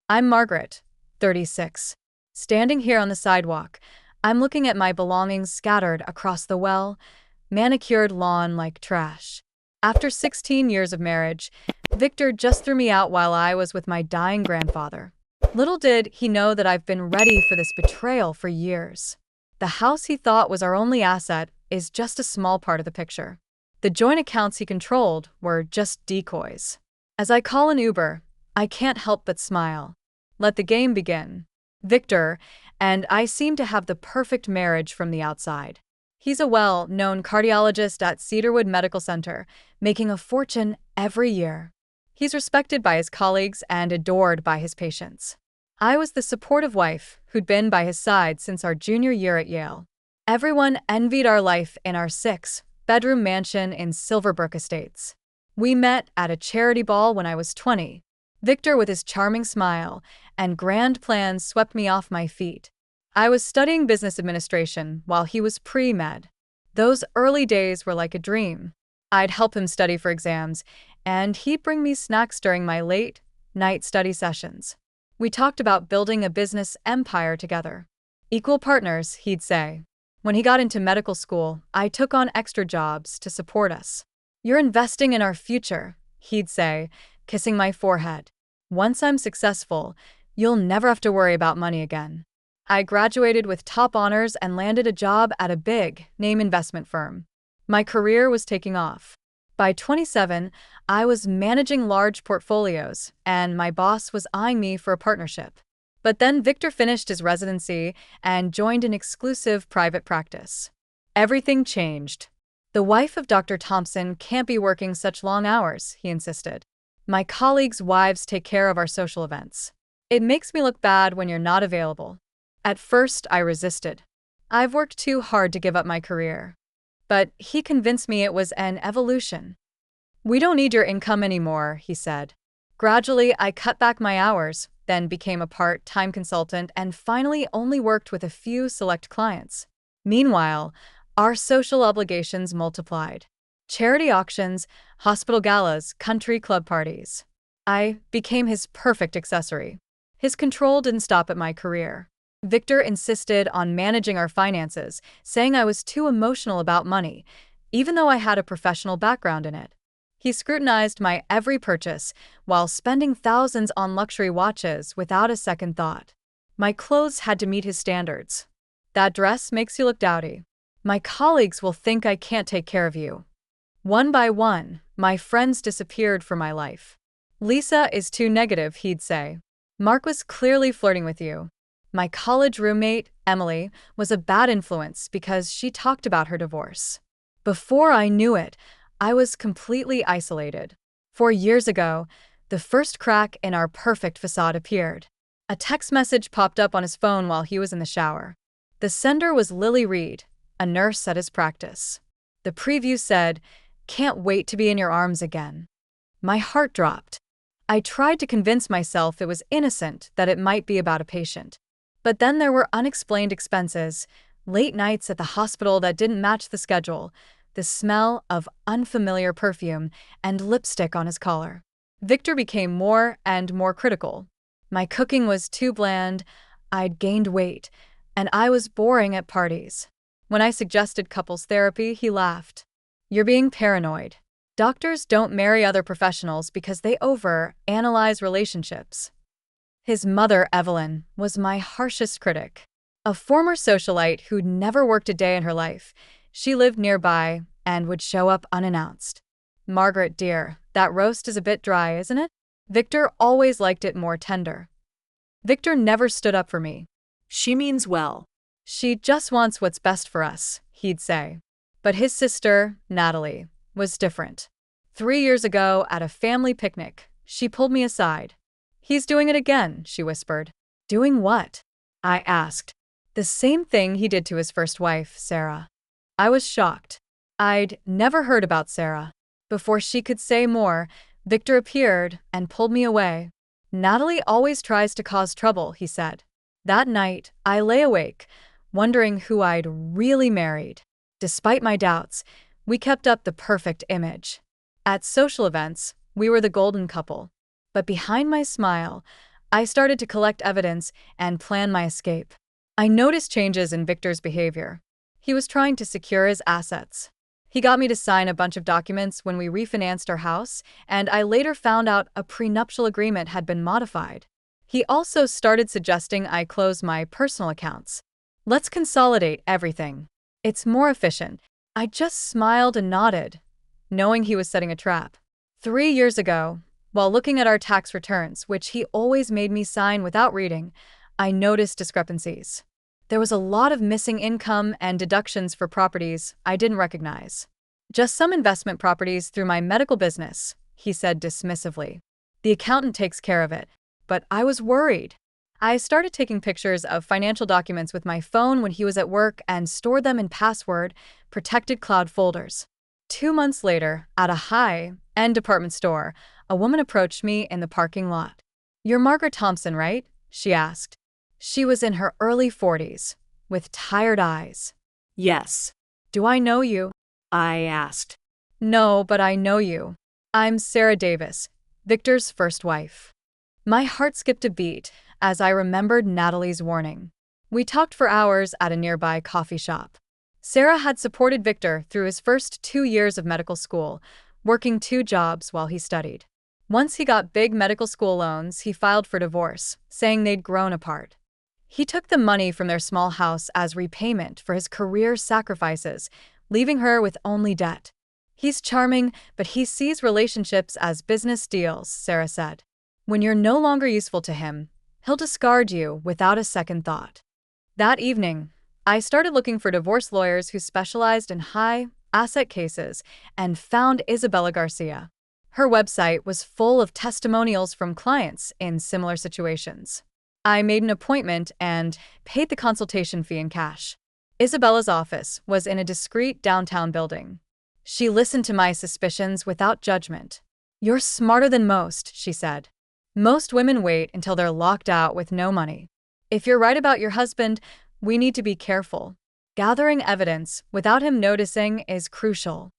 I'm Margaret, 36. Standing here on the sidewalk, I'm looking at my belongings scattered across the manicured lawn like trash. After 16 years of marriage, Victor just threw me out while I was with my dying grandfather. Little did he know that I've been ready for this betrayal for years. The house he thought was our only asset is just a small part of the picture. The joint accounts he controlled were just decoys. As I call an Uber, I can't help but smile. Let the game begin. Victor and I seem to have the perfect marriage from the outside. He's a well-known cardiologist at Cedarwood Medical Center, making a fortune every year. He's respected by his colleagues and adored by his patients. I was the supportive wife who'd been by his side since our junior year at Yale. Everyone envied our life in our six-bedroom mansion in Silverbrook Estates. We met at a charity ball when I was 20. Victor, with his charming smile and grand plans, swept me off my feet. I was studying business administration while he was pre-med. Those early days were like a dream. I'd help him study for exams, and he'd bring me snacks during my late-night study sessions. We talked about building a business empire together. Equal partners, he'd say. When he got into medical school, I took on extra jobs to support us. "You're investing in our future," he'd say, kissing my forehead. "Once I'm successful, you'll never have to worry about money again." I graduated with top honors and landed a job at a big-name investment firm. My career was taking off. By 27, I was managing large portfolios, and my boss was eyeing me for a partnership. But then Victor finished his residency and joined an exclusive private practice. Everything changed. "The wife of Dr. Thompson can't be working such long hours," he insisted. "My colleagues' wives take care of our social events. It makes me look bad when you're not available." At first, I resisted. I've worked too hard to give up my career. But he convinced me it was an evolution. "We don't need your income anymore," he said. Gradually, I cut back my hours, then became a part-time consultant, and finally only worked with a few select clients. Meanwhile, our social obligations multiplied. Charity auctions, hospital galas, country club parties. I became his perfect accessory. His control didn't stop at my career. Victor insisted on managing our finances, saying I was too emotional about money, even though I had a professional background in it. He scrutinized my every purchase while spending thousands on luxury watches without a second thought. My clothes had to meet his standards. "That dress makes you look dowdy. My colleagues will think I can't take care of you." One by one, my friends disappeared from my life. "Lisa is too negative," he'd say. "Mark was clearly flirting with you." My college roommate, Emily, was a bad influence because she talked about her divorce. Before I knew it, I was completely isolated. 4 years ago, the first crack in our perfect facade appeared. A text message popped up on his phone while he was in the shower. The sender was Lily Reed, a nurse at his practice. The preview said, "Can't wait to be in your arms again." My heart dropped. I tried to convince myself it was innocent, that it might be about a patient. But then there were unexplained expenses, late nights at the hospital that didn't match the schedule, the smell of unfamiliar perfume, and lipstick on his collar. Victor became more and more critical. My cooking was too bland, I'd gained weight, and I was boring at parties. When I suggested couples therapy, he laughed. "You're being paranoid. Doctors don't marry other professionals because they over-analyze relationships." His mother, Evelyn, was my harshest critic. A former socialite who'd never worked a day in her life, she lived nearby and would show up unannounced. "Margaret, dear, that roast is a bit dry, isn't it?" Victor always liked it more tender. Victor never stood up for me. "She means well." "She just wants what's best for us," he'd say. But his sister, Natalie, was different. 3 years ago, at a family picnic, she pulled me aside. "He's doing it again," she whispered. "Doing what?" I asked. "The same thing he did to his first wife, Sarah." I was shocked. I'd never heard about Sarah. Before she could say more, Victor appeared and pulled me away. "Natalie always tries to cause trouble," he said. That night, I lay awake, wondering who I'd really married. Despite my doubts, we kept up the perfect image. At social events, we were the golden couple. But behind my smile, I started to collect evidence and plan my escape. I noticed changes in Victor's behavior. He was trying to secure his assets. He got me to sign a bunch of documents when we refinanced our house, and I later found out a prenuptial agreement had been modified. He also started suggesting I close my personal accounts. Let's consolidate everything. It's more efficient. I just smiled and nodded, knowing he was setting a trap. 3 years ago, while looking at our tax returns, which he always made me sign without reading, I noticed discrepancies. There was a lot of missing income and deductions for properties I didn't recognize. Just some investment properties through my medical business, he said dismissively. The accountant takes care of it, but I was worried. I started taking pictures of financial documents with my phone when he was at work and stored them in password-protected cloud folders. 2 months later, at a high-end department store, a woman approached me in the parking lot. "You're Margaret Thompson, right?" she asked. She was in her early 40s, with tired eyes. "Yes." "Do I know you?" I asked. "No, but I know you. I'm Sarah Davis, Victor's first wife." My heart skipped a beat as I remembered Natalie's warning. We talked for hours at a nearby coffee shop. Sarah had supported Victor through his first 2 years of medical school, working 2 jobs while he studied. Once he got big medical school loans, he filed for divorce, saying they'd grown apart. He took the money from their small house as repayment for his career sacrifices, leaving her with only debt. "He's charming, but he sees relationships as business deals," Sarah said. "When you're no longer useful to him, he'll discard you without a second thought." That evening, I started looking for divorce lawyers who specialized in high-asset cases and found Isabella Garcia. Her website was full of testimonials from clients in similar situations. I made an appointment and paid the consultation fee in cash. Isabella's office was in a discreet downtown building. She listened to my suspicions without judgment. "You're smarter than most," she said. "Most women wait until they're locked out with no money. If you're right about your husband, we need to be careful. Gathering evidence without him noticing is crucial."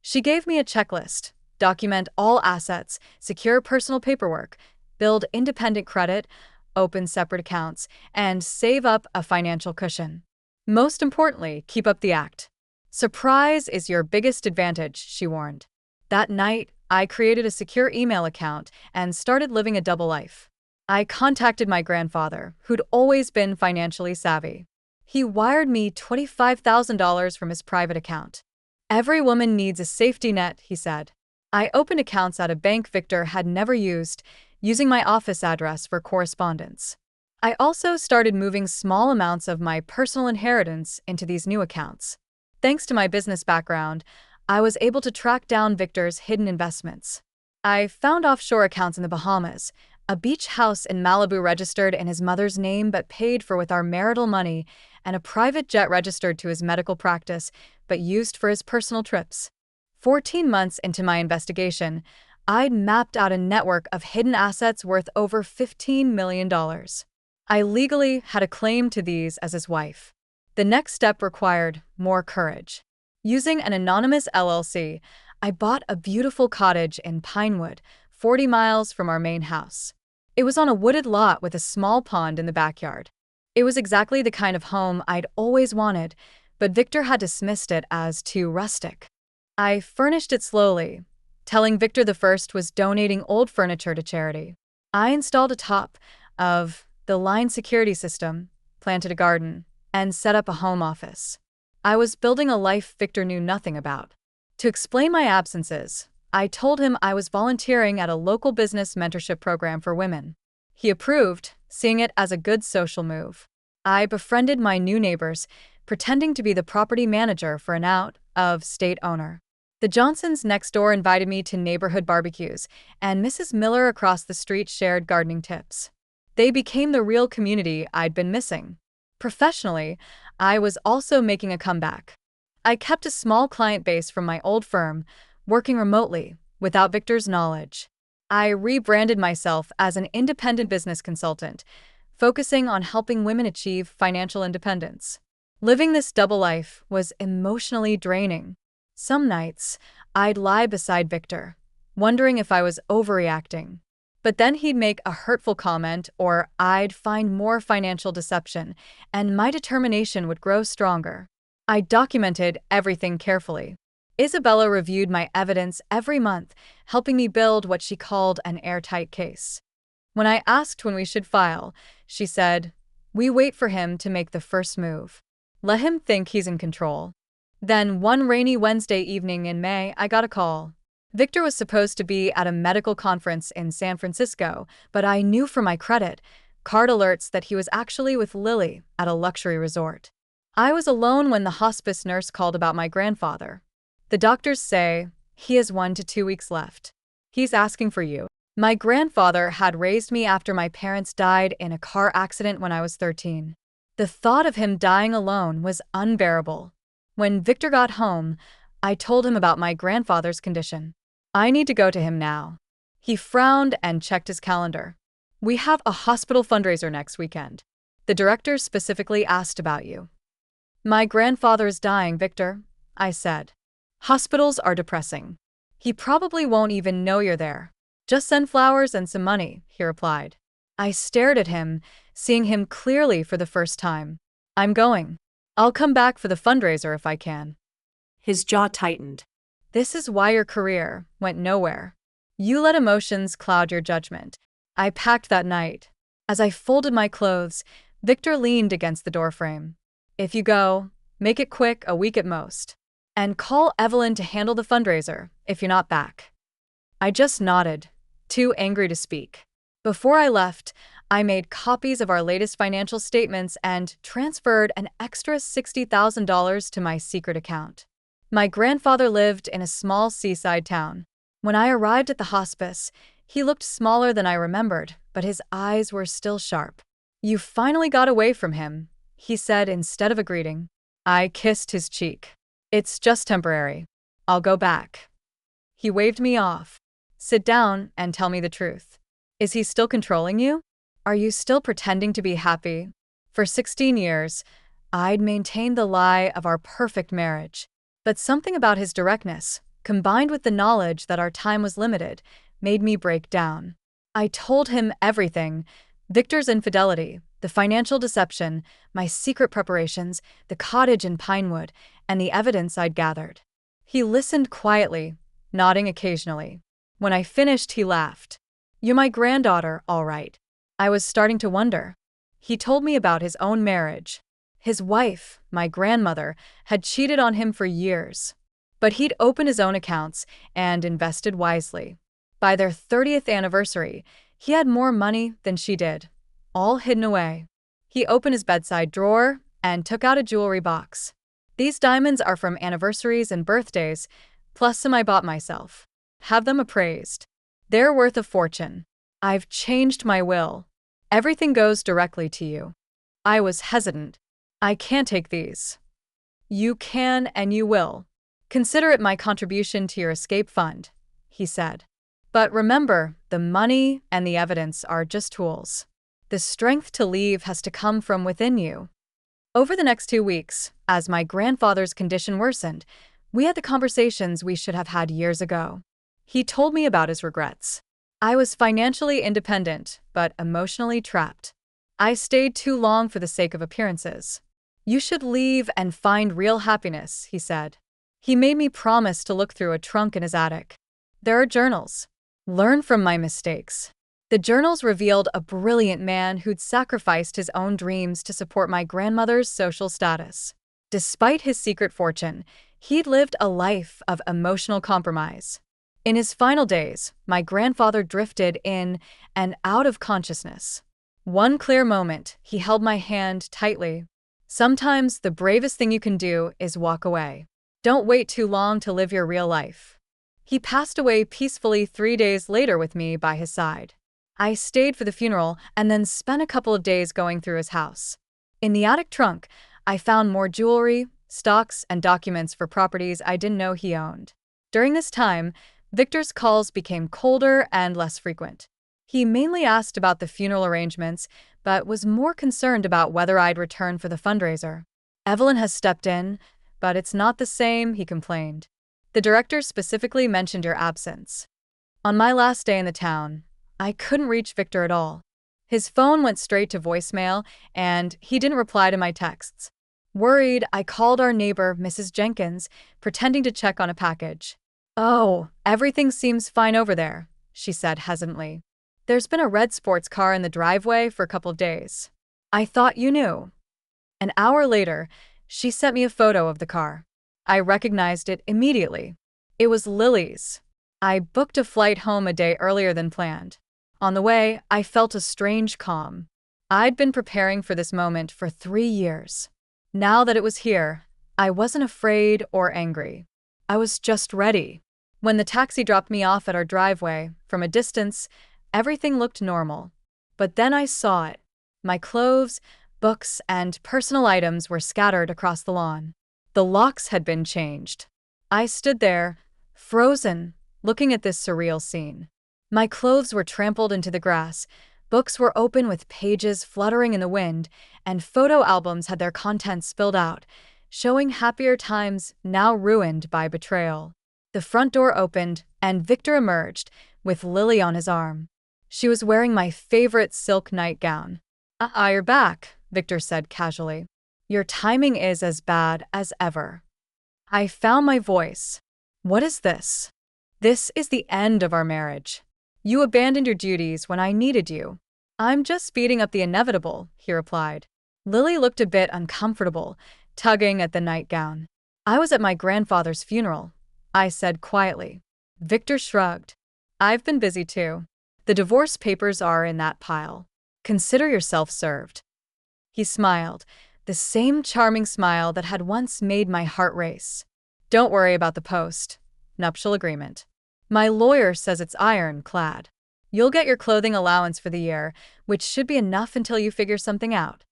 She gave me a checklist: document all assets, secure personal paperwork, build independent credit, open separate accounts, and save up a financial cushion. Most importantly, keep up the act. "Surprise is your biggest advantage," she warned. That night, I created a secure email account and started living a double life. I contacted my grandfather, who'd always been financially savvy. He wired me $25,000 from his private account. "Every woman needs a safety net," he said. I opened accounts at a bank Victor had never used, using my office address for correspondence. I also started moving small amounts of my personal inheritance into these new accounts. Thanks to my business background, I was able to track down Victor's hidden investments. I found offshore accounts in the Bahamas, a beach house in Malibu registered in his mother's name but paid for with our marital money, and a private jet registered to his medical practice but used for his personal trips. 14 months into my investigation, I'd mapped out a network of hidden assets worth over $15 million. I legally had a claim to these as his wife. The next step required more courage. Using an anonymous LLC, I bought a beautiful cottage in Pinewood, 40 miles from our main house. It was on a wooded lot with a small pond in the backyard. It was exactly the kind of home I'd always wanted, but Victor had dismissed it as too rustic. I furnished it slowly, telling Victor the First was donating old furniture to charity. I installed a top-of-the-line security system, planted a garden, and set up a home office. I was building a life Victor knew nothing about. To explain my absences, I told him I was volunteering at a local business mentorship program for women. He approved, seeing it as a good social move. I befriended my new neighbors, pretending to be the property manager for an out-of-state owner. The Johnsons next door invited me to neighborhood barbecues, and Mrs. Miller across the street shared gardening tips. They became the real community I'd been missing. Professionally, I was also making a comeback. I kept a small client base from my old firm, working remotely, without Victor's knowledge. I rebranded myself as an independent business consultant, focusing on helping women achieve financial independence. Living this double life was emotionally draining. Some nights, I'd lie beside Victor, wondering if I was overreacting. But then he'd make a hurtful comment, or I'd find more financial deception, and my determination would grow stronger. I documented everything carefully. Isabella reviewed my evidence every month, helping me build what she called an airtight case. When I asked when we should file, she said, "We wait for him to make the first move. Let him think he's in control." Then one rainy Wednesday evening in May, I got a call. Victor was supposed to be at a medical conference in San Francisco, but I knew from my credit card alerts that he was actually with Lily at a luxury resort. I was alone when the hospice nurse called about my grandfather. "The doctors say he has 1 to 2 weeks left. He's asking for you." My grandfather had raised me after my parents died in a car accident when I was 13. The thought of him dying alone was unbearable. When Victor got home, I told him about my grandfather's condition. "I need to go to him now." He frowned and checked his calendar. "We have a hospital fundraiser next weekend. The director specifically asked about you." "My grandfather is dying, Victor," I said. "Hospitals are depressing. He probably won't even know you're there. Just send flowers and some money," he replied. I stared at him, seeing him clearly for the first time. "I'm going. I'll come back for the fundraiser if I can." His jaw tightened. "This is why your career went nowhere. You let emotions cloud your judgment." I packed that night. As I folded my clothes, Victor leaned against the doorframe. "If you go, make it quick, a week at most. And call Evelyn to handle the fundraiser if you're not back." I just nodded, too angry to speak. Before I left, I made copies of our latest financial statements and transferred an extra $60,000 to my secret account. My grandfather lived in a small seaside town. When I arrived at the hospice, he looked smaller than I remembered, but his eyes were still sharp. "You finally got away from him," he said instead of a greeting. I kissed his cheek. "It's just temporary. I'll go back." He waved me off. "Sit down and tell me the truth. Is he still controlling you? Are you still pretending to be happy?" For 16 years, I'd maintained the lie of our perfect marriage. But something about his directness, combined with the knowledge that our time was limited, made me break down. I told him everything: Victor's infidelity, the financial deception, my secret preparations, the cottage in Pinewood, and the evidence I'd gathered. He listened quietly, nodding occasionally. When I finished, he laughed. "You're my granddaughter, all right." I was starting to wonder. He told me about his own marriage. His wife, my grandmother, had cheated on him for years. But he'd opened his own accounts and invested wisely. By their 30th anniversary, he had more money than she did, all hidden away. He opened his bedside drawer and took out a jewelry box. "These diamonds are from anniversaries and birthdays, plus some I bought myself. Have them appraised. They're worth a fortune. I've changed my will. Everything goes directly to you." I was hesitant. "I can't take these." "You can and you will. Consider it my contribution to your escape fund," he said. "But remember, the money and the evidence are just tools. The strength to leave has to come from within you." Over the next 2 weeks, as my grandfather's condition worsened, we had the conversations we should have had years ago. He told me about his regrets. I was financially independent, but emotionally trapped. I stayed too long for the sake of appearances. "You should leave and find real happiness," he said. He made me promise to look through a trunk in his attic. There are journals. Learn from my mistakes. The journals revealed a brilliant man who'd sacrificed his own dreams to support my grandmother's social status. Despite his secret fortune, he'd lived a life of emotional compromise. In his final days, my grandfather drifted in and out of consciousness. One clear moment, he held my hand tightly. "Sometimes the bravest thing you can do is walk away. Don't wait too long to live your real life." He passed away peacefully 3 days later with me by his side. I stayed for the funeral and then spent a couple of days going through his house. In the attic trunk, I found more jewelry, stocks, and documents for properties I didn't know he owned. During this time, Victor's calls became colder and less frequent. He mainly asked about the funeral arrangements, but was more concerned about whether I'd return for the fundraiser. "Evelyn has stepped in, but it's not the same," he complained. "The director specifically mentioned your absence." On my last day in the town, I couldn't reach Victor at all. His phone went straight to voicemail, and he didn't reply to my texts. Worried, I called our neighbor, Mrs. Jenkins, pretending to check on a package. "Oh, everything seems fine over there," she said hesitantly. "There's been a red sports car in the driveway for a couple of days. I thought you knew." An hour later, she sent me a photo of the car. I recognized it immediately. It was Lily's. I booked a flight home a day earlier than planned. On the way, I felt a strange calm. I'd been preparing for this moment for 3 years. Now that it was here, I wasn't afraid or angry. I was just ready. When the taxi dropped me off at our driveway, from a distance, everything looked normal. But then I saw it. My clothes, books, and personal items were scattered across the lawn. The locks had been changed. I stood there, frozen, looking at this surreal scene. My clothes were trampled into the grass, books were open with pages fluttering in the wind, and photo albums had their contents spilled out, showing happier times now ruined by betrayal. The front door opened, and Victor emerged, with Lily on his arm. She was wearing my favorite silk nightgown. You're back," Victor said casually. "Your timing is as bad as ever." I found my voice. "What is this?" "This is the end of our marriage. You abandoned your duties when I needed you." "I'm just speeding up the inevitable," he replied. Lily looked a bit uncomfortable, tugging at the nightgown. "I was at my grandfather's funeral," I said quietly. Victor shrugged. "I've been busy too. The divorce papers are in that pile. Consider yourself served." He smiled, the same charming smile that had once made my heart race. "Don't worry about the post-nuptial agreement. My lawyer says it's ironclad. You'll get your clothing allowance for the year, which should be enough until you figure something out."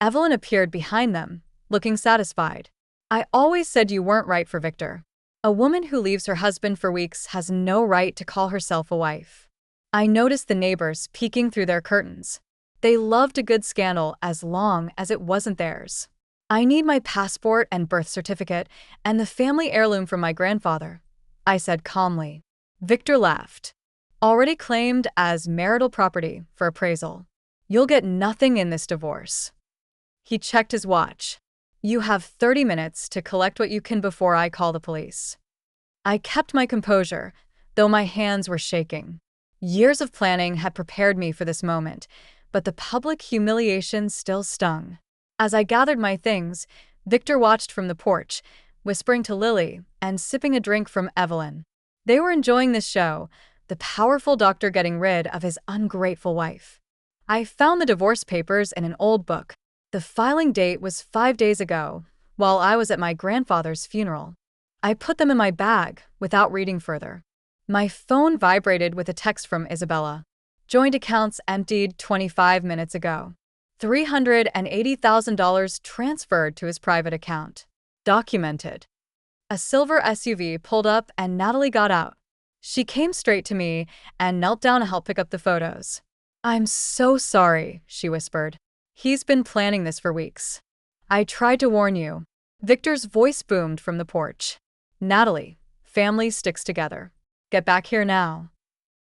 Evelyn appeared behind them, looking satisfied. "I always said you weren't right for Victor. A woman who leaves her husband for weeks has no right to call herself a wife." I noticed the neighbors peeking through their curtains. They loved a good scandal as long as it wasn't theirs. "I need my passport and birth certificate and the family heirloom from my grandfather," I said calmly. Victor laughed. "Already claimed as marital property for appraisal. You'll get nothing in this divorce." He checked his watch. "You have 30 minutes to collect what you can before I call the police." I kept my composure, though my hands were shaking. Years of planning had prepared me for this moment, but the public humiliation still stung. As I gathered my things, Victor watched from the porch, whispering to Lily and sipping a drink from Evelyn. They were enjoying this show, the powerful doctor getting rid of his ungrateful wife. I found the divorce papers in an old book. The filing date was 5 days ago, while I was at my grandfather's funeral. I put them in my bag without reading further. My phone vibrated with a text from Isabella. "Joint accounts emptied 25 minutes ago. $380,000 transferred to his private account. Documented." A silver SUV pulled up and Natalie got out. She came straight to me and knelt down to help pick up the photos. "I'm so sorry," she whispered. "He's been planning this for weeks. I tried to warn you." Victor's voice boomed from the porch. "Natalie, family sticks together. Get back here now."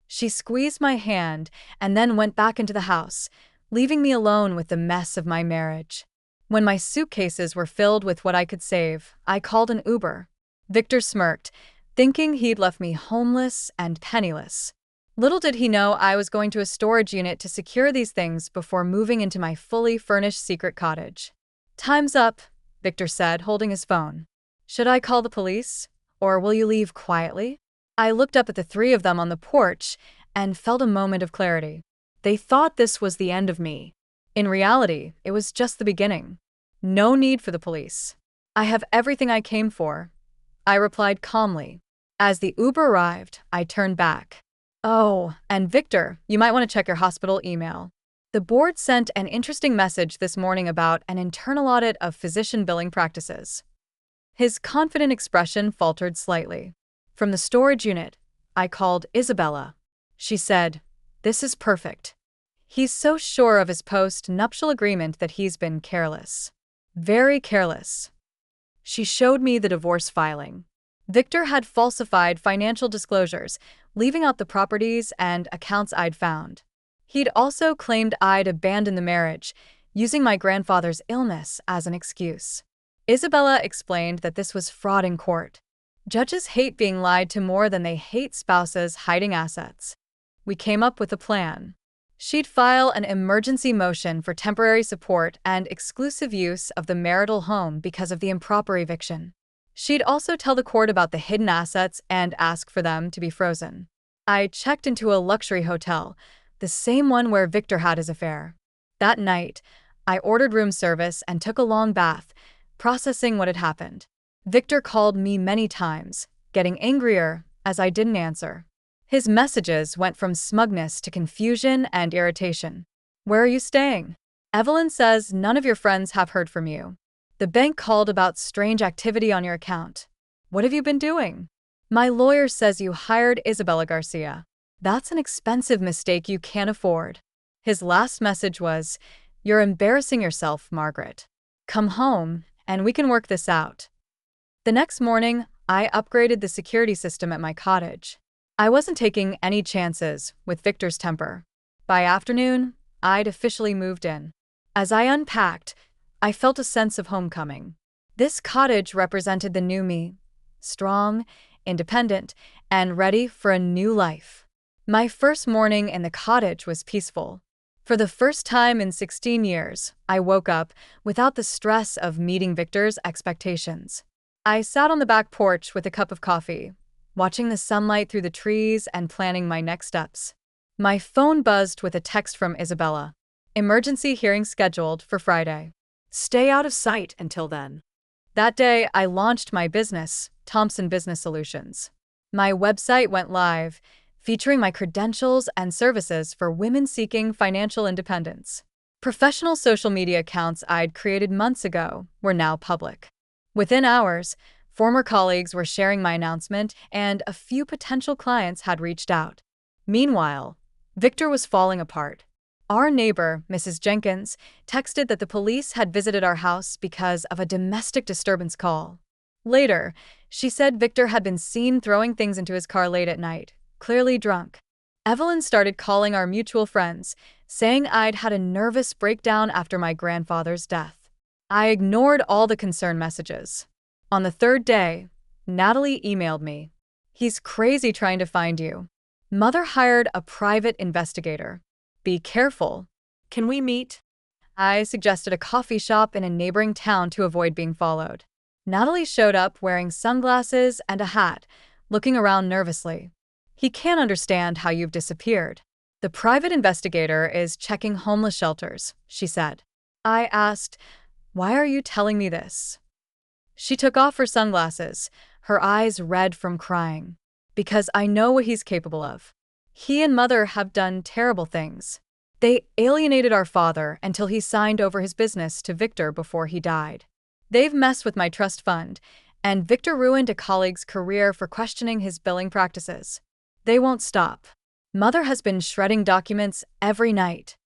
She squeezed my hand and then went back into the house, leaving me alone with the mess of my marriage. When my suitcases were filled with what I could save, I called an Uber. Victor smirked, thinking he'd left me homeless and penniless. Little did he know I was going to a storage unit to secure these things before moving into my fully furnished secret cottage. "Time's up," Victor said, holding his phone. "Should I call the police, or will you leave quietly?" I looked up at the three of them on the porch and felt a moment of clarity. They thought this was the end of me. In reality, it was just the beginning. No need for the police. "I have everything I came for," I replied calmly. As the Uber arrived, I turned back. "Oh, and Victor, you might want to check your hospital email. The board sent an interesting message this morning about an internal audit of physician billing practices." His confident expression faltered slightly. From the storage unit, I called Isabella. She said, "This is perfect. He's so sure of his post-nuptial agreement that he's been careless. Very careless." She showed me the divorce filing. Victor had falsified financial disclosures, leaving out the properties and accounts I'd found. He'd also claimed I'd abandoned the marriage, using my grandfather's illness as an excuse. Isabella explained that this was fraud in court. Judges hate being lied to more than they hate spouses hiding assets. We came up with a plan. She'd file an emergency motion for temporary support and exclusive use of the marital home because of the improper eviction. She'd also tell the court about the hidden assets and ask for them to be frozen. I checked into a luxury hotel, the same one where Victor had his affair. That night, I ordered room service and took a long bath, processing what had happened. Victor called me many times, getting angrier as I didn't answer. His messages went from smugness to confusion and irritation. "Where are you staying? Evelyn says none of your friends have heard from you. The bank called about strange activity on your account. What have you been doing? My lawyer says you hired Isabella Garcia. That's an expensive mistake you can't afford." His last message was, "You're embarrassing yourself, Margaret. Come home, and we can work this out." The next morning, I upgraded the security system at my cottage. I wasn't taking any chances with Victor's temper. By afternoon, I'd officially moved in. As I unpacked, I felt a sense of homecoming. This cottage represented the new me, strong, independent, and ready for a new life. My first morning in the cottage was peaceful. For the first time in 16 years, I woke up without the stress of meeting Victor's expectations. I sat on the back porch with a cup of coffee, watching the sunlight through the trees and planning my next steps. My phone buzzed with a text from Isabella. "Emergency hearing scheduled for Friday. Stay out of sight until then." That day, I launched my business, Thompson Business Solutions. My website went live, featuring my credentials and services for women seeking financial independence. Professional social media accounts I'd created months ago were now public. Within hours, former colleagues were sharing my announcement, and a few potential clients had reached out. Meanwhile, Victor was falling apart. Our neighbor, Mrs. Jenkins, texted that the police had visited our house because of a domestic disturbance call. Later, she said Victor had been seen throwing things into his car late at night, clearly drunk. Evelyn started calling our mutual friends, saying I'd had a nervous breakdown after my grandfather's death. I ignored all the concern messages. On the third day, Natalie emailed me. "He's crazy trying to find you. Mother hired a private investigator. Be careful." Can we meet? I suggested a coffee shop in a neighboring town to avoid being followed. Natalie showed up wearing sunglasses and a hat, looking around nervously. "He can't understand how you've disappeared. The private investigator is checking homeless shelters," she said. I asked, "Why are you telling me this?" She took off her sunglasses, her eyes red from crying. "Because I know what he's capable of. He and Mother have done terrible things. They alienated our father until he signed over his business to Victor before he died. They've messed with my trust fund, and Victor ruined a colleague's career for questioning his billing practices. They won't stop. Mother has been shredding documents every night."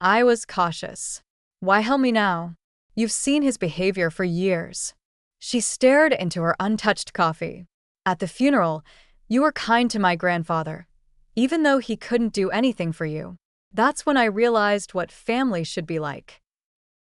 I was cautious. "Why help me now? You've seen his behavior for years." She stared into her untouched coffee. "At the funeral, you were kind to my grandfather, even though he couldn't do anything for you. That's when I realized what family should be like."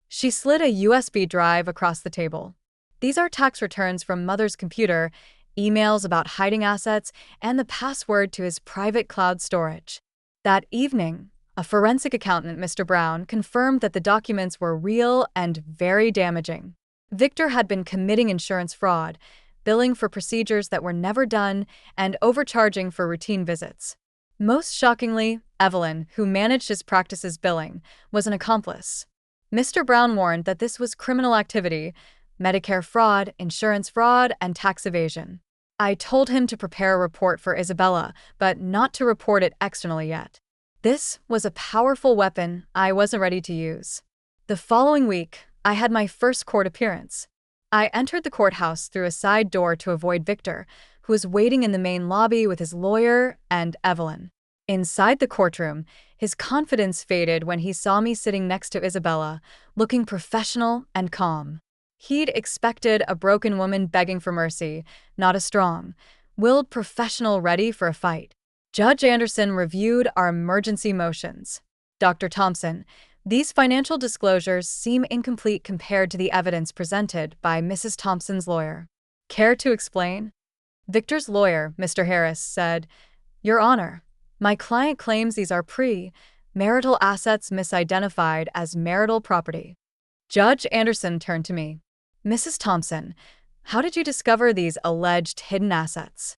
She slid a USB drive across the table. "These are tax returns from Mother's computer, emails about hiding assets, and the password to his private cloud storage." That evening, a forensic accountant, Mr. Brown, confirmed that the documents were real and very damaging. Victor had been committing insurance fraud, billing for procedures that were never done, and overcharging for routine visits. Most shockingly, Evelyn, who managed his practice's billing, was an accomplice. Mr. Brown warned that this was criminal activity: Medicare fraud, insurance fraud, and tax evasion. I told him to prepare a report for Isabella, but not to report it externally yet. This was a powerful weapon I wasn't ready to use. The following week, I had my first court appearance. I entered the courthouse through a side door to avoid Victor, who was waiting in the main lobby with his lawyer and Evelyn. Inside the courtroom, his confidence faded when he saw me sitting next to Isabella, looking professional and calm. He'd expected a broken woman begging for mercy, not a strong-willed professional ready for a fight. Judge Anderson reviewed our emergency motions. Dr. Thompson, these financial disclosures seem incomplete compared to the evidence presented by Mrs. Thompson's lawyer. Care to explain? Victor's lawyer, Mr. Harris, said, Your Honor, my client claims these are pre-marital assets misidentified as marital property. Judge Anderson turned to me. Mrs. Thompson, how did you discover these alleged hidden assets?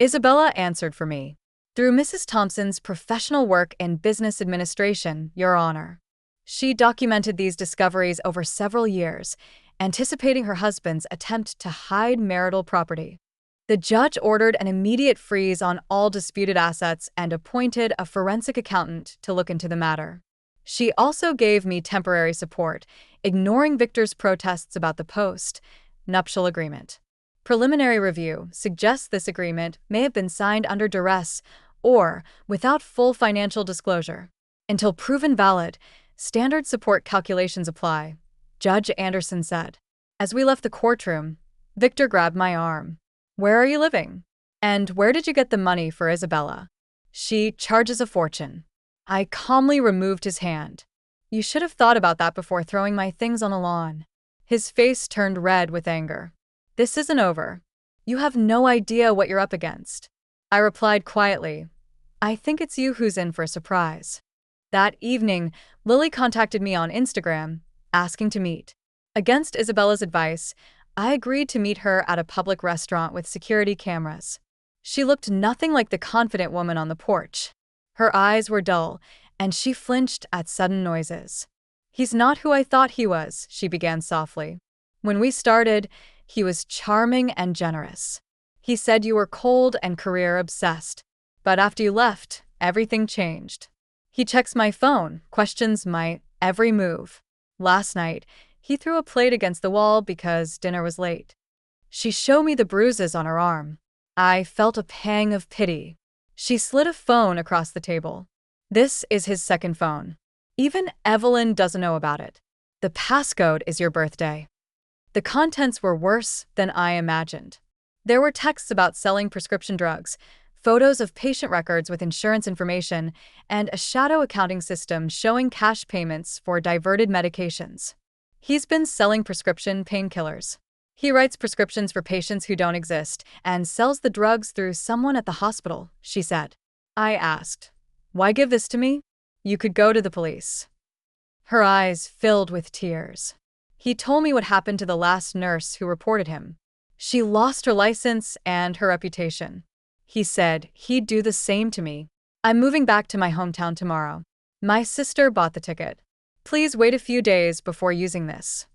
Isabella answered for me. Through Mrs. Thompson's professional work in business administration, Your Honor. She documented these discoveries over several years, anticipating her husband's attempt to hide marital property. The judge ordered an immediate freeze on all disputed assets and appointed a forensic accountant to look into the matter. She also gave me temporary support, ignoring Victor's protests about the post-nuptial agreement. Preliminary review suggests this agreement may have been signed under duress or without full financial disclosure. Until proven valid, standard support calculations apply, Judge Anderson said. As we left the courtroom, Victor grabbed my arm. Where are you living? And where did you get the money for Isabella? She charges a fortune. I calmly removed his hand. You should have thought about that before throwing my things on the lawn. His face turned red with anger. This isn't over. You have no idea what you're up against. I replied quietly, I think it's you who's in for a surprise. That evening, Lily contacted me on Instagram, asking to meet. Against Isabella's advice, I agreed to meet her at a public restaurant with security cameras. She looked nothing like the confident woman on the porch. Her eyes were dull, and she flinched at sudden noises. He's not who I thought he was, she began softly. When we started, he was charming and generous. He said you were cold and career-obsessed. But after you left, everything changed. He checks my phone, questions my every move. Last night, he threw a plate against the wall because dinner was late. She showed me the bruises on her arm. I felt a pang of pity. She slid a phone across the table. This is his second phone. Even Evelyn doesn't know about it. The passcode is your birthday. The contents were worse than I imagined. There were texts about selling prescription drugs, photos of patient records with insurance information, and a shadow accounting system showing cash payments for diverted medications. He's been selling prescription painkillers. He writes prescriptions for patients who don't exist and sells the drugs through someone at the hospital, she said. I asked, Why give this to me? You could go to the police. Her eyes filled with tears. He told me what happened to the last nurse who reported him. She lost her license and her reputation. He said he'd do the same to me. I'm moving back to my hometown tomorrow. My sister bought the ticket. Please wait a few days before using this.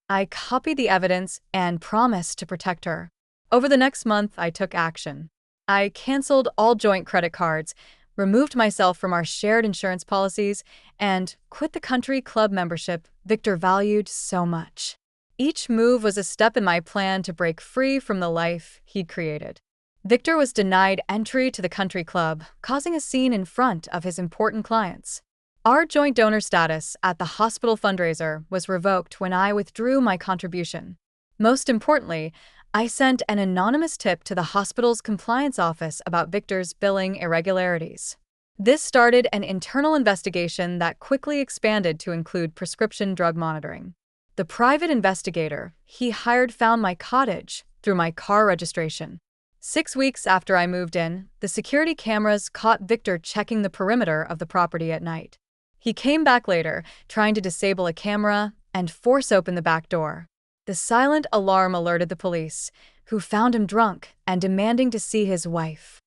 I copied the evidence and promised to protect her. Over the next month, I took action. I canceled all joint credit cards, removed myself from our shared insurance policies, and quit the country club membership Victor valued so much. Each move was a step in my plan to break free from the life he'd created. Victor was denied entry to the country club, causing a scene in front of his important clients. Our joint donor status at the hospital fundraiser was revoked when I withdrew my contribution. Most importantly, I sent an anonymous tip to the hospital's compliance office about Victor's billing irregularities. This started an internal investigation that quickly expanded to include prescription drug monitoring. The private investigator he hired found my cottage through my car registration. 6 weeks after I moved in, the security cameras caught Victor checking the perimeter of the property at night. He came back later, trying to disable a camera and force open the back door. The silent alarm alerted the police, who found him drunk and demanding to see his wife.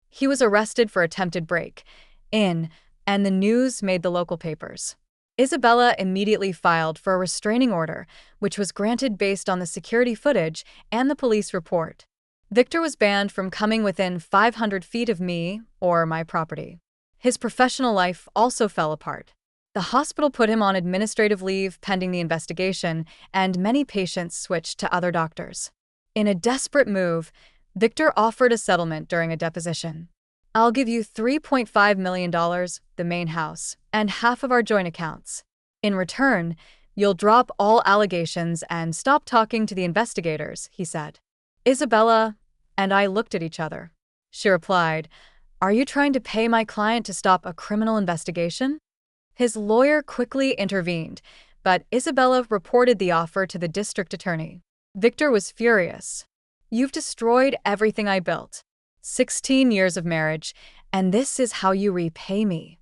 He was arrested for attempted break-in, and the news made the local papers. Isabella immediately filed for a restraining order, which was granted based on the security footage and the police report. Victor was banned from coming within 500 feet of me or my property. His professional life also fell apart. The hospital put him on administrative leave pending the investigation, and many patients switched to other doctors. In a desperate move, Victor offered a settlement during a deposition. I'll give you $3.5 million, the main house, and half of our joint accounts. In return, You'll drop all allegations and stop talking to the investigators, he said. Isabella and I looked at each other. She replied, "Are you trying to pay my client to stop a criminal investigation?" His lawyer quickly intervened, but Isabella reported the offer to the district attorney. Victor was furious. "You've destroyed everything I built. 16 years of marriage, and this is how you repay me."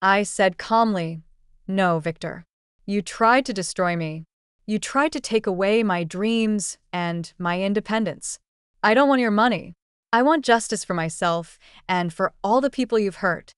I said calmly, "No, Victor. You tried to destroy me. You tried to take away my dreams and my independence. I don't want your money. I want justice for myself and for all the people you've hurt."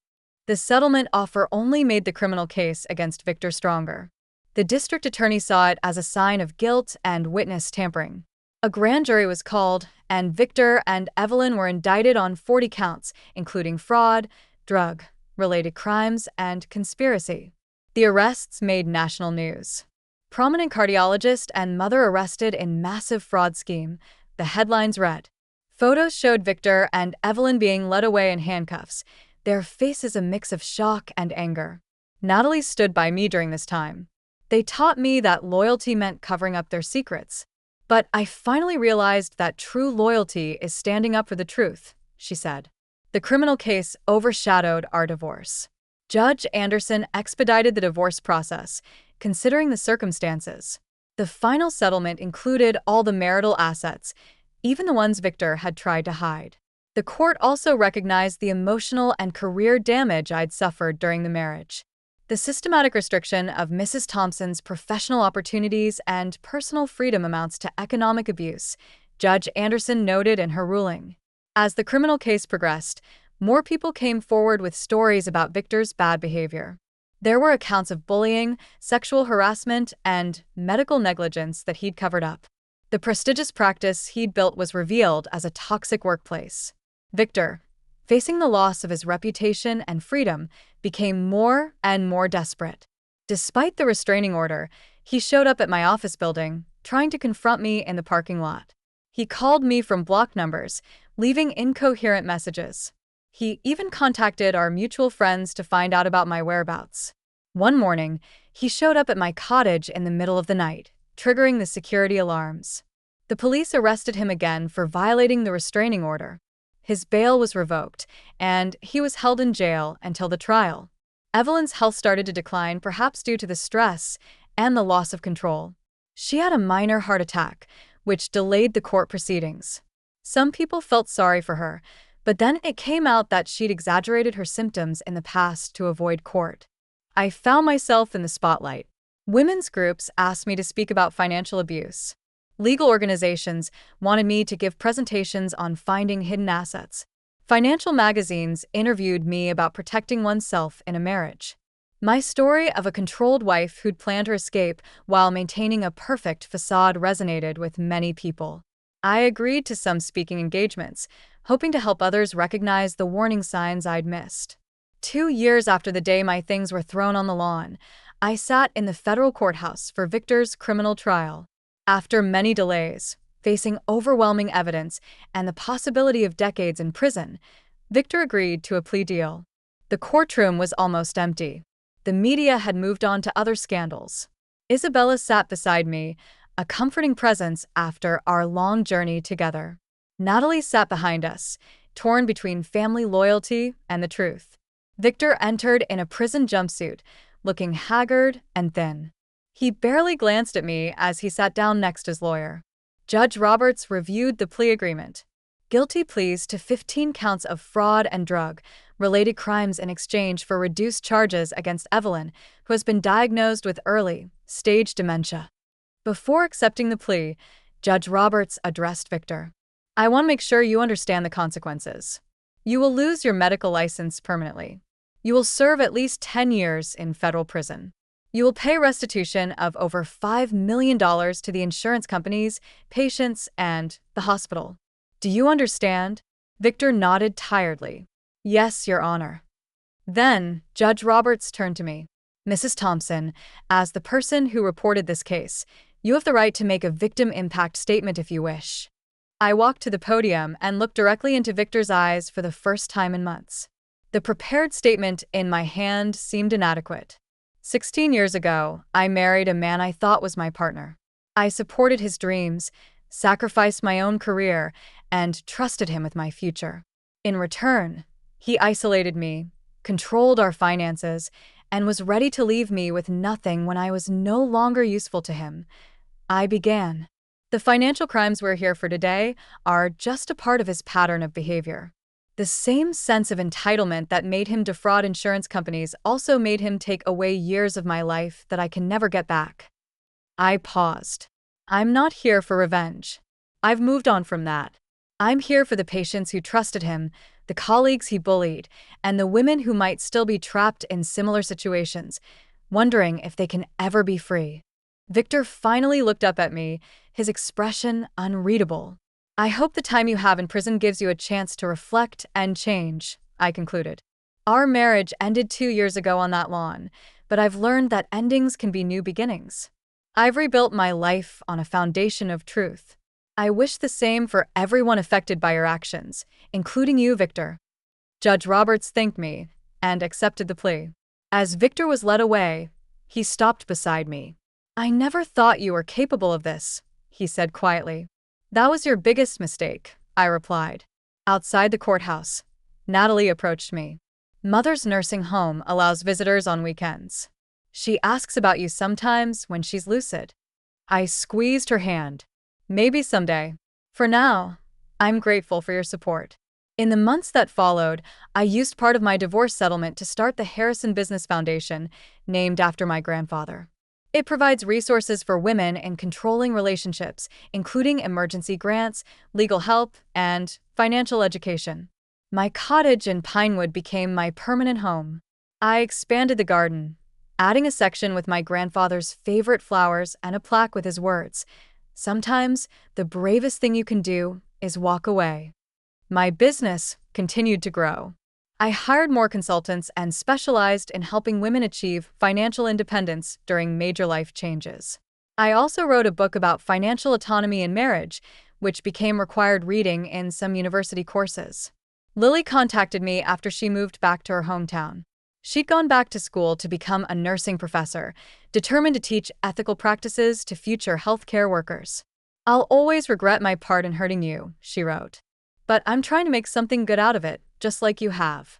The settlement offer only made the criminal case against Victor stronger. The district attorney saw it as a sign of guilt and witness tampering. A grand jury was called, and Victor and Evelyn were indicted on 40 counts, including fraud, drug-related crimes, and conspiracy. The arrests made national news. Prominent cardiologist and mother arrested in massive fraud scheme, the headlines read. Photos showed Victor and Evelyn being led away in handcuffs, their faces a mix of shock and anger. Natalie stood by me during this time. "They taught me that loyalty meant covering up their secrets. But I finally realized that true loyalty is standing up for the truth," she said. The criminal case overshadowed our divorce. Judge Anderson expedited the divorce process, considering the circumstances. The final settlement included all the marital assets, even the ones Victor had tried to hide. The court also recognized the emotional and career damage I'd suffered during the marriage. The systematic restriction of Mrs. Thompson's professional opportunities and personal freedom amounts to economic abuse, Judge Anderson noted in her ruling. As the criminal case progressed, more people came forward with stories about Victor's bad behavior. There were accounts of bullying, sexual harassment, and medical negligence that he'd covered up. The prestigious practice he'd built was revealed as a toxic workplace. Victor, facing the loss of his reputation and freedom, became more and more desperate. Despite the restraining order, he showed up at my office building, trying to confront me in the parking lot. He called me from block numbers, leaving incoherent messages. He even contacted our mutual friends to find out about my whereabouts. One morning, he showed up at my cottage in the middle of the night, triggering the security alarms. The police arrested him again for violating the restraining order. His bail was revoked, and he was held in jail until the trial. Evelyn's health started to decline, perhaps due to the stress and the loss of control. She had a minor heart attack, which delayed the court proceedings. Some people felt sorry for her, but then it came out that she'd exaggerated her symptoms in the past to avoid court. I found myself in the spotlight. Women's groups asked me to speak about financial abuse. Legal organizations wanted me to give presentations on finding hidden assets. Financial magazines interviewed me about protecting oneself in a marriage. My story of a controlled wife who'd planned her escape while maintaining a perfect facade resonated with many people. I agreed to some speaking engagements, hoping to help others recognize the warning signs I'd missed. 2 years after the day my things were thrown on the lawn, I sat in the federal courthouse for Victor's criminal trial. After many delays, facing overwhelming evidence and the possibility of decades in prison, Victor agreed to a plea deal. The courtroom was almost empty. The media had moved on to other scandals. Isabella sat beside me, a comforting presence after our long journey together. Natalie sat behind us, torn between family loyalty and the truth. Victor entered in a prison jumpsuit, looking haggard and thin. He barely glanced at me as he sat down next to his lawyer. Judge Roberts reviewed the plea agreement. Guilty pleas to 15 counts of fraud and drug-related crimes in exchange for reduced charges against Evelyn, who has been diagnosed with early-stage dementia. Before accepting the plea, Judge Roberts addressed Victor. "I want to make sure you understand the consequences. You will lose your medical license permanently. You will serve at least 10 years in federal prison. You will pay restitution of over $5 million to the insurance companies, patients, and the hospital. Do you understand?" Victor nodded tiredly. "Yes, Your Honor." Then, Judge Roberts turned to me. "Mrs. Thompson, as the person who reported this case, you have the right to make a victim impact statement if you wish." I walked to the podium and looked directly into Victor's eyes for the first time in months. The prepared statement in my hand seemed inadequate. 16 years ago, I married a man I thought was my partner. I supported his dreams, sacrificed my own career, and trusted him with my future. In return, he isolated me, controlled our finances, and was ready to leave me with nothing when I was no longer useful to him. I began. The financial crimes we're here for today are just a part of his pattern of behavior. The same sense of entitlement that made him defraud insurance companies also made him take away years of my life that I can never get back. I paused. I'm not here for revenge. I've moved on from that. I'm here for the patients who trusted him, the colleagues he bullied, and the women who might still be trapped in similar situations, wondering if they can ever be free. Victor finally looked up at me, his expression unreadable. I hope the time you have in prison gives you a chance to reflect and change, I concluded. Our marriage ended 2 years ago on that lawn, but I've learned that endings can be new beginnings. I've rebuilt my life on a foundation of truth. I wish the same for everyone affected by your actions, including you, Victor. Judge Roberts thanked me and accepted the plea. As Victor was led away, he stopped beside me. I never thought you were capable of this, he said quietly. That was your biggest mistake, I replied. Outside the courthouse, Natalie approached me. Mother's nursing home allows visitors on weekends. She asks about you sometimes when she's lucid. I squeezed her hand. Maybe someday. For now, I'm grateful for your support. In the months that followed, I used part of my divorce settlement to start the Harrison Business Foundation, named after my grandfather. It provides resources for women in controlling relationships, including emergency grants, legal help, and financial education. My cottage in Pinewood became my permanent home. I expanded the garden, adding a section with my grandfather's favorite flowers and a plaque with his words, "Sometimes the bravest thing you can do is walk away." My business continued to grow. I hired more consultants and specialized in helping women achieve financial independence during major life changes. I also wrote a book about financial autonomy in marriage, which became required reading in some university courses. Lily contacted me after she moved back to her hometown. She'd gone back to school to become a nursing professor, determined to teach ethical practices to future healthcare workers. "I'll always regret my part in hurting you," she wrote. "But I'm trying to make something good out of it, just like you have."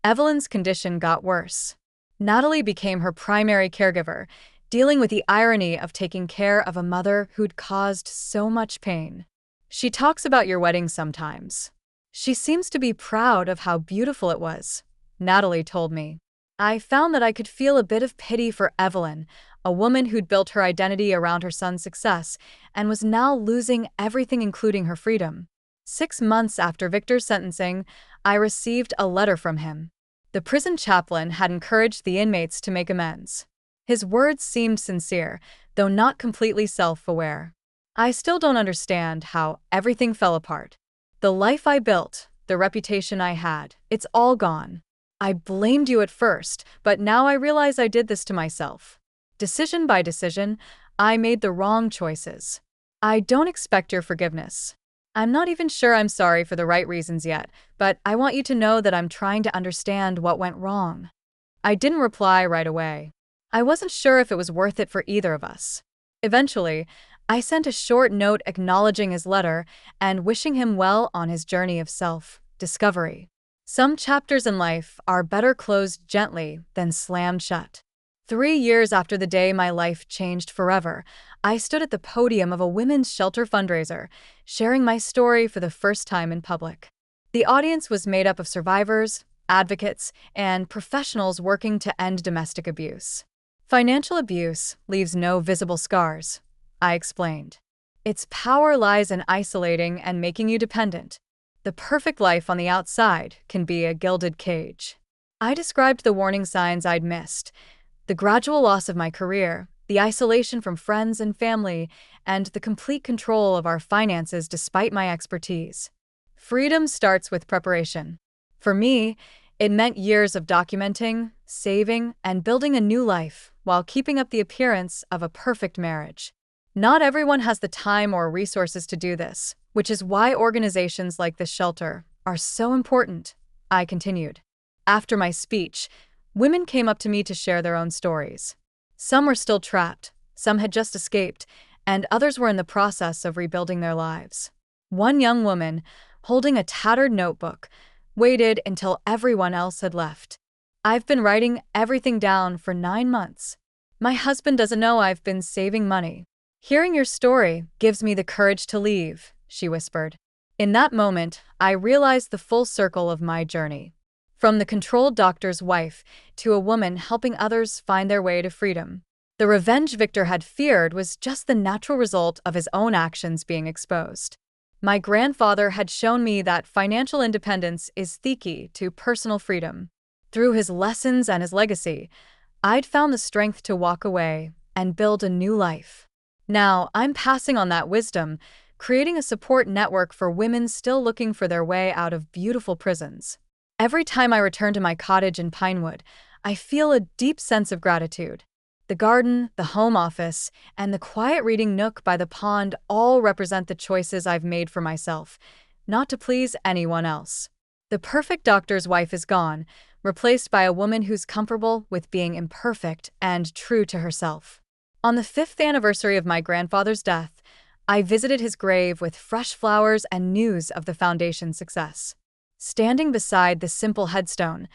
Evelyn's condition got worse. Natalie became her primary caregiver, dealing with the irony of taking care of a mother who'd caused so much pain. "She talks about your wedding sometimes. She seems to be proud of how beautiful it was," Natalie told me. I found that I could feel a bit of pity for Evelyn, a woman who'd built her identity around her son's success and was now losing everything, including her freedom. 6 months after Victor's sentencing, I received a letter from him. The prison chaplain had encouraged the inmates to make amends. His words seemed sincere, though not completely self-aware. I still don't understand how everything fell apart. The life I built, the reputation I had, it's all gone. I blamed you at first, but now I realize I did this to myself. Decision by decision, I made the wrong choices. I don't expect your forgiveness. I'm not even sure I'm sorry for the right reasons yet, but I want you to know that I'm trying to understand what went wrong." I didn't reply right away. I wasn't sure if it was worth it for either of us. Eventually, I sent a short note acknowledging his letter and wishing him well on his journey of self-discovery. Some chapters in life are better closed gently than slammed shut. 3 years after the day my life changed forever, I stood at the podium of a women's shelter fundraiser, sharing my story for the first time in public. The audience was made up of survivors, advocates, and professionals working to end domestic abuse. "Financial abuse leaves no visible scars," I explained. "Its power lies in isolating and making you dependent. The perfect life on the outside can be a gilded cage." I described the warning signs I'd missed: the gradual loss of my career, the isolation from friends and family, and the complete control of our finances despite my expertise. Freedom starts with preparation. For me, it meant years of documenting, saving, and building a new life while keeping up the appearance of a perfect marriage. Not everyone has the time or resources to do this, which is why organizations like this shelter are so important, I continued. After my speech, Women came up to me to share their own stories. Some were still trapped, some had just escaped, and others were in the process of rebuilding their lives. One young woman, holding a tattered notebook, waited until everyone else had left. "I've been writing everything down for 9 months. My husband doesn't know I've been saving money. Hearing your story gives me the courage to leave," she whispered. In that moment, I realized the full circle of my journey. From the controlled doctor's wife to a woman helping others find their way to freedom. The revenge Victor had feared was just the natural result of his own actions being exposed. My grandfather had shown me that financial independence is the key to personal freedom. Through his lessons and his legacy, I'd found the strength to walk away and build a new life. Now, I'm passing on that wisdom, creating a support network for women still looking for their way out of beautiful prisons. Every time I return to my cottage in Pinewood, I feel a deep sense of gratitude. The garden, the home office, and the quiet reading nook by the pond all represent the choices I've made for myself, not to please anyone else. The perfect doctor's wife is gone, replaced by a woman who's comfortable with being imperfect and true to herself. On the 5th anniversary of my grandfather's death, I visited his grave with fresh flowers and news of the foundation's success. Standing beside the simple headstone,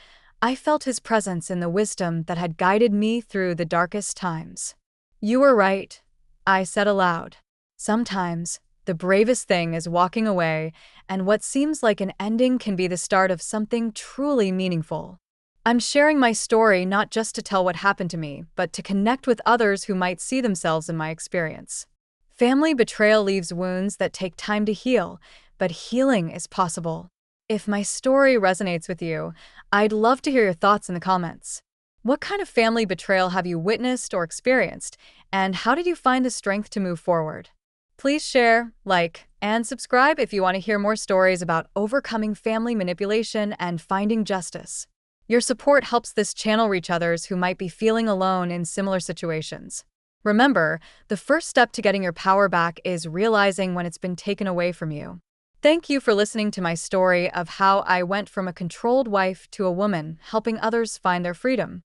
I felt his presence in the wisdom that had guided me through the darkest times. "You were right," I said aloud. "Sometimes, the bravest thing is walking away, and what seems like an ending can be the start of something truly meaningful." I'm sharing my story not just to tell what happened to me, but to connect with others who might see themselves in my experience. Family betrayal leaves wounds that take time to heal, but healing is possible. If my story resonates with you, I'd love to hear your thoughts in the comments. What kind of family betrayal have you witnessed or experienced, and how did you find the strength to move forward? Please share, like, and subscribe if you want to hear more stories about overcoming family manipulation and finding justice. Your support helps this channel reach others who might be feeling alone in similar situations. Remember, the first step to getting your power back is realizing when it's been taken away from you. Thank you for listening to my story of how I went from a controlled wife to a woman helping others find their freedom.